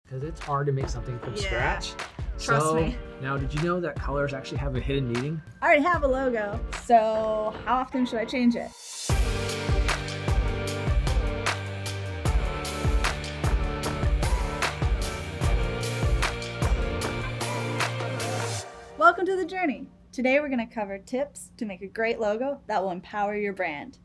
because it's hard to make something from scratch. Trust me. Now, did you know that colors actually have a hidden meaning? I already have a logo, so how often should I change it? Welcome to the journey. Today we're going to cover tips to make a great logo that will empower your brand.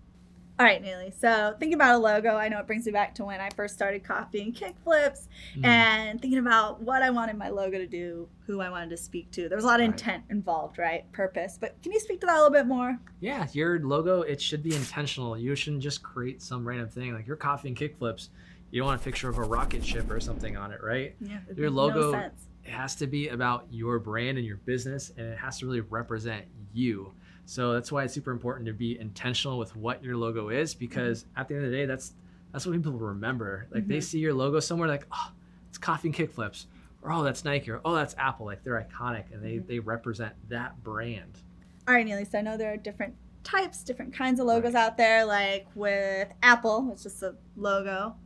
All right, Neely. So thinking about a logo, I know it brings me back to when I first started copying kickflips and thinking about what I wanted my logo to do, who I wanted to speak to. There was a lot of intent involved, right? Purpose. But can you speak to that a little bit more? Yeah, your logo, it should be intentional. You shouldn't just create some random thing. Like you're copying kickflips. You don't want a picture of a rocket ship or something on it, right? Yeah, your logo, no sense. It has to be about your brand and your business, and it has to really represent you. So that's why it's super important to be intentional with what your logo is, because at the end of the day, that's what people remember. Like they see your logo somewhere, like, oh, it's Coffee and Kickflips, or oh, that's Nike, or oh, that's Apple. Like they're iconic, and they represent that brand. All right, Neely. So I know there are different types, different kinds of logos out there. Like with Apple, it's just a logo.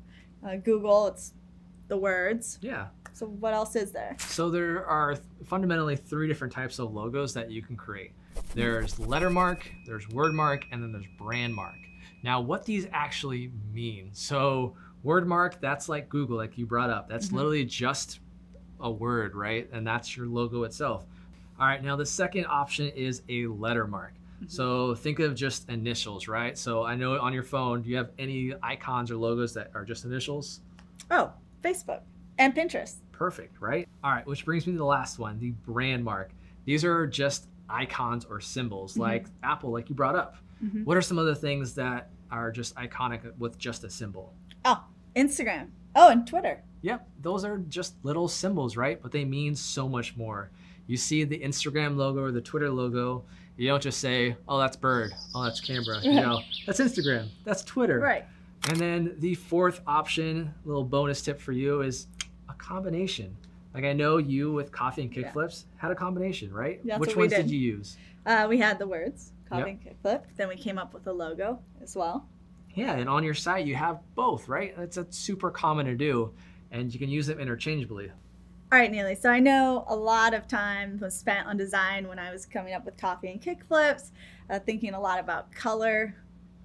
Google, it's the words. Yeah. So what else is there? So there are fundamentally 3 different types of logos that you can create. There's lettermark, there's wordmark, and then there's brandmark. Now, what these actually mean. So wordmark, that's like Google, like you brought up. That's literally just a word, right? And that's your logo itself. All right, now the second option is a lettermark. So think of just initials, right? So I know on your phone, do you have any icons or logos that are just initials? Oh, Facebook and Pinterest. Perfect, right? All right, which brings me to the last one, the brand mark. These are just icons or symbols like Apple, like you brought up. What are some other things that are just iconic with just a symbol? Oh, Instagram. Oh, and Twitter. Yep, those are just little symbols, right? But they mean so much more. You see the Instagram logo or the Twitter logo, you don't just say, oh, that's Bird, oh, that's Canva. You know, that's Instagram, that's Twitter. Right. And then the fourth option, little bonus tip for you, is a combination. Like I know you with Coffee and Kickflips had a combination, right? That's Which what we ones did. did you use? We had the words, Coffee and Kickflip. Then we came up with a logo as well. Yeah, and on your site you have both, right? That's super common to do, and you can use them interchangeably. All right, Neely. So I know a lot of time was spent on design when I was coming up with Coffee and Kickflips, thinking a lot about color,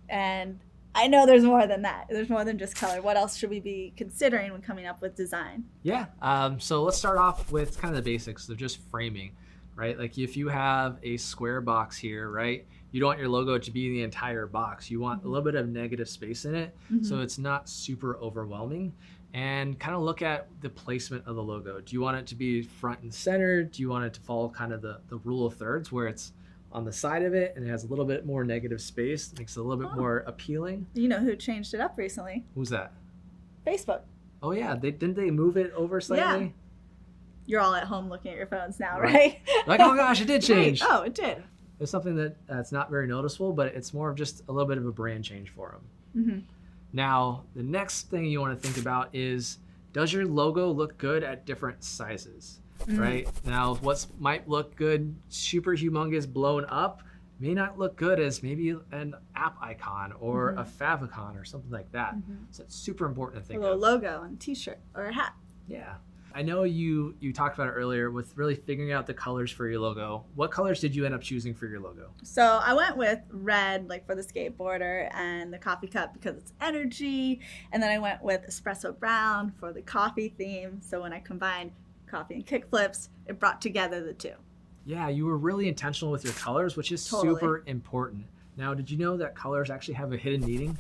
and I know there's more than that. There's more than just color. What else should we be considering when coming up with design? Yeah, so let's start off with kind of the basics of just framing, right? Like if you have a square box here, right? You don't want your logo to be the entire box. You want a little bit of negative space in it, so it's not super overwhelming. And kind of look at the placement of the logo. Do you want it to be front and center? Do you want it to follow kind of the rule of thirds where it's on the side of it and it has a little bit more negative space, makes it a little bit more appealing? You know who changed it up recently? Who's that? Facebook. Oh yeah, didn't they move it over slightly? Yeah. You're all at home looking at your phones now, right? Like, oh gosh, it did change. Right. Oh, it did. It's something that's not very noticeable, but it's more of just a little bit of a brand change for them. Now, the next thing you want to think about is, does your logo look good at different sizes, right? Now, what might look good, super humongous, blown up, may not look good as maybe an app icon or a favicon or something like that. So it's super important to think A little of. logo on a t-shirt or a hat. Yeah. I know you talked about it earlier with really figuring out the colors for your logo. What colors did you end up choosing for your logo? So I went with red, like for the skateboarder, and the coffee cup because it's energy. And then I went with espresso brown for the coffee theme. So when I combined Coffee and Kickflips, it brought together the two. Yeah, you were really intentional with your colors, which is super important. Now, did you know that colors actually have a hidden meaning?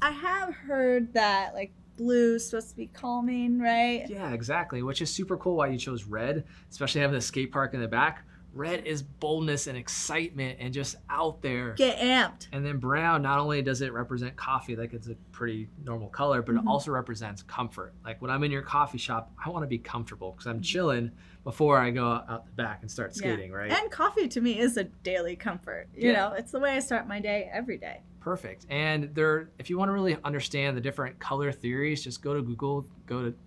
I have heard that, like, blue is supposed to be calming, right? Yeah, exactly, which is super cool why you chose red, especially having the skate park in the back. Red is boldness and excitement and just out there. Get amped. And then brown, not only does it represent coffee, like it's a pretty normal color, but it also represents comfort. Like when I'm in your coffee shop, I want to be comfortable because I'm chilling before I go out the back and start skating, right? And coffee to me is a daily comfort. You know, it's the way I start my day every day. Perfect. And if you want to really understand the different color theories, just go to Google,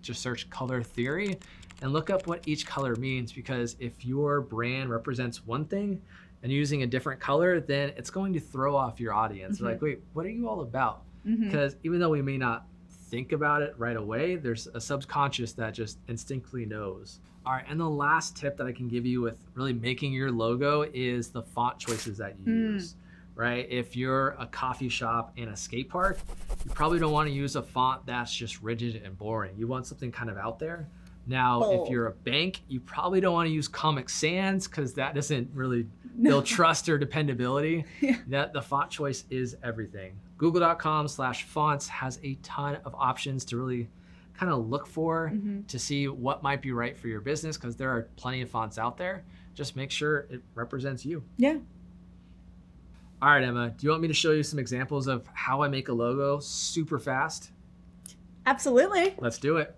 just search color theory and look up what each color means, because if your brand represents one thing and using a different color, then it's going to throw off your audience. They're like, wait, what are you all about? Because even though we may not think about it right away. There's a subconscious that just instinctively knows. All right, and the last tip that I can give you with really making your logo is the font choices that you use, right? If you're a coffee shop in a skate park, you probably don't want to use a font that's just rigid and boring. You want something kind of out there. Now, if you're a bank, you probably don't want to use Comic Sans because that doesn't really build trust or dependability. That the font choice is everything. Google.com/fonts has a ton of options to really kind of look for to see what might be right for your business, because there are plenty of fonts out there. Just make sure it represents you. Yeah. All right, Emma, do you want me to show you some examples of how I make a logo super fast? Absolutely. Let's do it.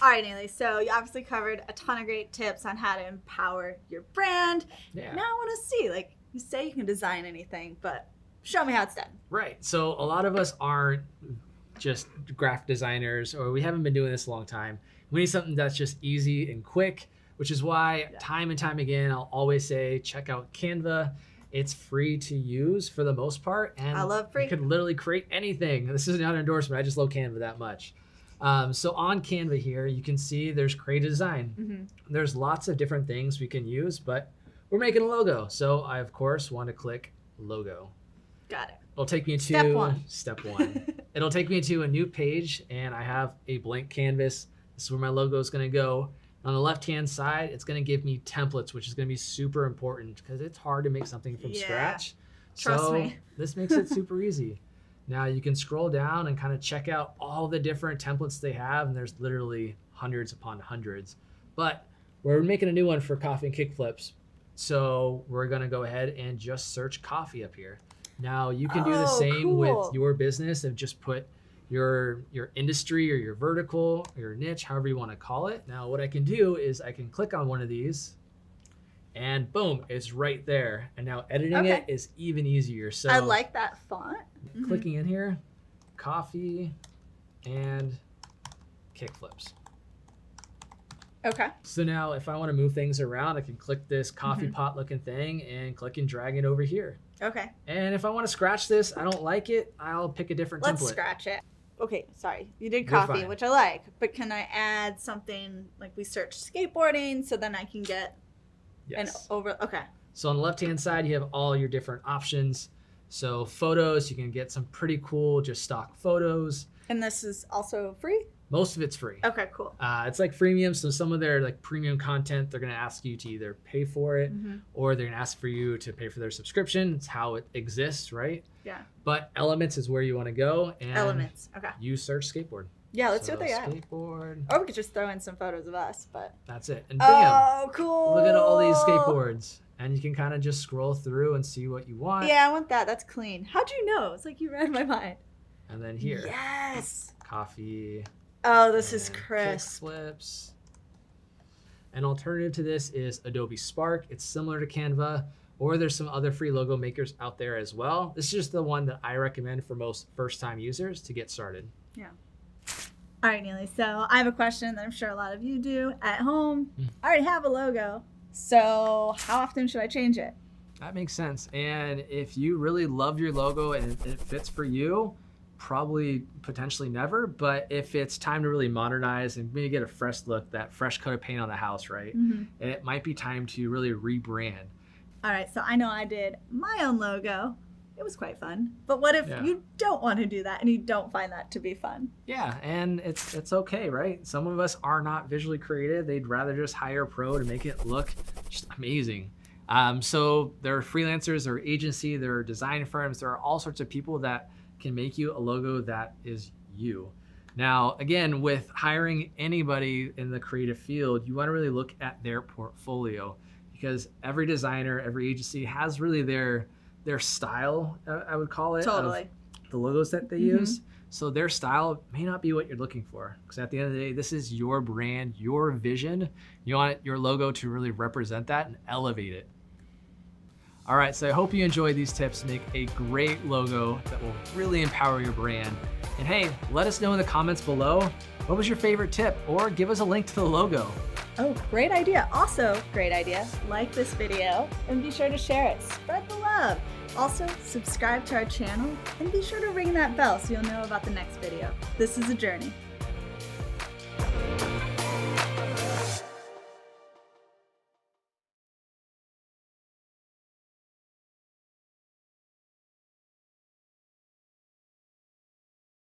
All right, Neely, so you obviously covered a ton of great tips on how to empower your brand. Yeah. Now I want to see, like, you say you can design anything, but show me how it's done. Right. So a lot of us aren't just graphic designers, or we haven't been doing this a long time. We need something that's just easy and quick, which is why time and time again, I'll always say, check out Canva. It's free to use for the most part. And I love free. You could literally create anything. This isn't an endorsement. I just love Canva that much. So on Canva here, you can see there's create a design. There's lots of different things we can use, but we're making a logo. So I, of course, want to click logo. Got it. It'll take me to step one. It'll take me to a new page, and I have a blank canvas. This is where my logo is going to go. On the left-hand side, it's going to give me templates, which is going to be super important because it's hard to make something from scratch. Trust me. This makes it super easy. Now you can scroll down and kind of check out all the different templates they have, and there's literally hundreds upon hundreds. But we're making a new one for coffee and kickflips, so we're going to go ahead and just search coffee up here. Now you can do the same with your business and just put your industry or your vertical or your niche, however you want to call it. Now what I can do is I can click on one of these and boom, it's right there. And now editing it is even easier. So I like that font. Clicking in here, coffee and kickflips. Okay. So now if I want to move things around, I can click this coffee pot looking thing and click and drag it over here. Okay. And if I want to scratch this, I don't like it, I'll pick a different template. Let's scratch it. Okay, sorry. You did coffee, which I like, but can I add something like we searched skateboarding so then I can get an over? Okay. So on the left-hand side, you have all your different options. So photos, you can get some pretty cool, just stock photos. And this is also free? Most of it's free. Okay, cool. It's like freemium. So some of their like premium content, they're going to ask you to either pay for it or they're going to ask for you to pay for their subscription. It's how it exists, right? Yeah. But Elements is where you want to go. And Elements. Okay. You search skateboard. Yeah, let's see what they got. Skateboard. Or we could just throw in some photos of us, but. That's it. And bam. Oh, cool. Look at all these skateboards. And you can kind of just scroll through and see what you want. Yeah, I want that. That's clean. How'd you know? It's like you read my mind. And then here. Yes. Coffee. Oh, this is crisp. Kickflips. An alternative to this is Adobe Spark. It's similar to Canva, or there's some other free logo makers out there as well. This is just the one that I recommend for most first-time users to get started. Yeah. All right, Neely. So I have a question that I'm sure a lot of you do at home. I already have a logo. So how often should I change it? That makes sense. And if you really love your logo and it fits for you, probably potentially never. But if it's time to really modernize and maybe get a fresh look, that fresh coat of paint on the house, right? It might be time to really rebrand. All right. So I know I did my own logo. It was quite fun. But what if you don't want to do that and you don't find that to be fun? Yeah, and it's okay, right? Some of us are not visually creative. They'd rather just hire a pro to make it look just amazing. So there are freelancers, there are agency, there are design firms, there are all sorts of people that can make you a logo that is you. Now, again, with hiring anybody in the creative field, you want to really look at their portfolio because every designer, every agency has really their style, I would call it, of the logos that they use. So their style may not be what you're looking for because at the end of the day, this is your brand, your vision. You want your logo to really represent that and elevate it. All right, so I hope you enjoyed these tips to make a great logo that will really empower your brand. And hey, let us know in the comments below, what was your favorite tip, or give us a link to the logo. Oh, great idea. Also, great idea. Like this video and be sure to share it. Spread the love. Also, subscribe to our channel and be sure to ring that bell so you'll know about the next video. This is a journey.